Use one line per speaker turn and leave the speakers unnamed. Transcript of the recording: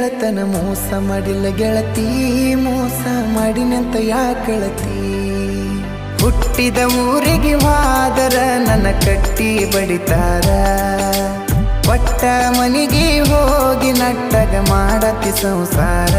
ಗೆಳತನ ಮೋಸ ಮಾಡಿಲ್ಲ ಗೆಳತಿ, ಮೋಸ ಮಾಡಿನಂತ ಯಾಕಳತಿ. ಹುಟ್ಟಿದ ಊರಿಗೆ ವಾದರ ನನ್ನ ಕಟ್ಟಿ ಬಡಿತಾರ, ಒಟ್ಟ ಮನಿಗೆ ಹೋಗಿ ನಟ್ಟಗ ಮಾಡತಿ ಸಂಸಾರ.